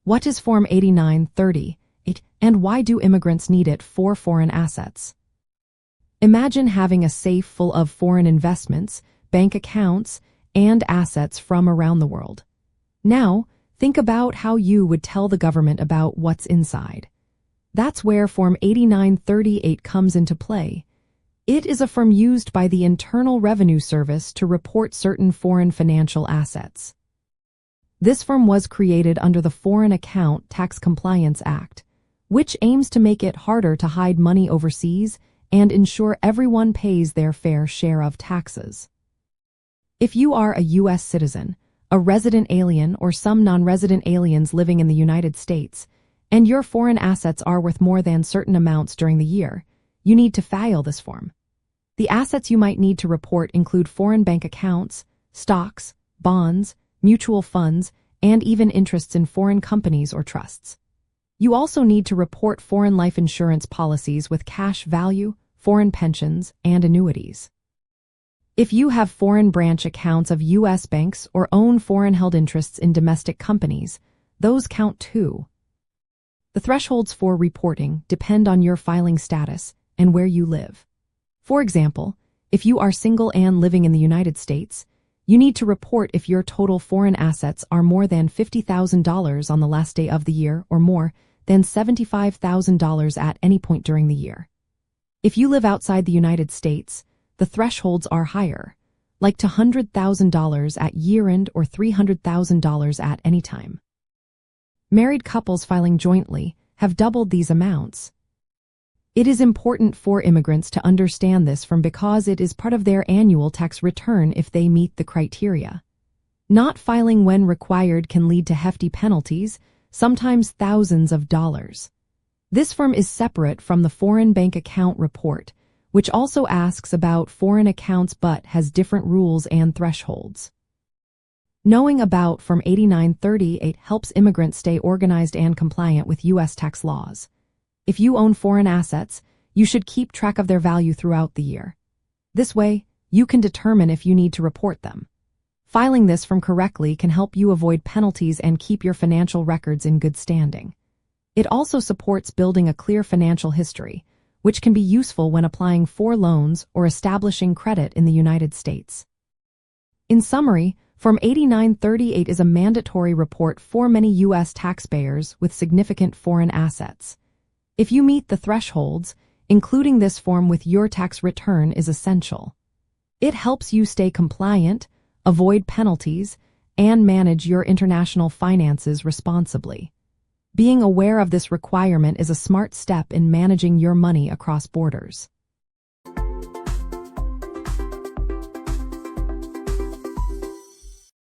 What is Form 8938, and why do immigrants need it for foreign assets? Imagine having a safe full of foreign investments, bank accounts, and assets from around the world. Now, think about how you would tell the government about what's inside. That's where Form 8938 comes into play. It is a form used by the Internal Revenue Service to report certain foreign financial assets. This form was created under the Foreign Account Tax Compliance Act, which aims to make it harder to hide money overseas and ensure everyone pays their fair share of taxes. If you are a U.S. citizen, a resident alien, or some non-resident aliens living in the United States, and your foreign assets are worth more than certain amounts during the year, you need to file this form. The assets you might need to report include foreign bank accounts, stocks, bonds, mutual funds, and even interests in foreign companies or trusts. You also need to report foreign life insurance policies with cash value, foreign pensions, and annuities. If you have foreign branch accounts of U.S. banks or own foreign-held interests in domestic companies, those count too. The thresholds for reporting depend on your filing status and where you live. For example, if you are single and living in the United States, you need to report if your total foreign assets are more than $50,000 on the last day of the year or more than $75,000 at any point during the year. If you live outside the United States, the thresholds are higher, like to $100,000 at year-end or $300,000 at any time. Married couples filing jointly have doubled these amounts. It is important for immigrants to understand this because it is part of their annual tax return if they meet the criteria. Not filing when required can lead to hefty penalties, sometimes thousands of dollars. This form is separate from the Foreign Bank Account Report, which also asks about foreign accounts but has different rules and thresholds. Knowing about Form 8938 helps immigrants stay organized and compliant with U.S. tax laws. If you own foreign assets, you should keep track of their value throughout the year. This way, you can determine if you need to report them. Filing this form correctly can help you avoid penalties and keep your financial records in good standing. It also supports building a clear financial history, which can be useful when applying for loans or establishing credit in the United States. In summary, Form 8938 is a mandatory report for many U.S. taxpayers with significant foreign assets. If you meet the thresholds, including this form with your tax return is essential. It helps you stay compliant, avoid penalties, and manage your international finances responsibly. Being aware of this requirement is a smart step in managing your money across borders.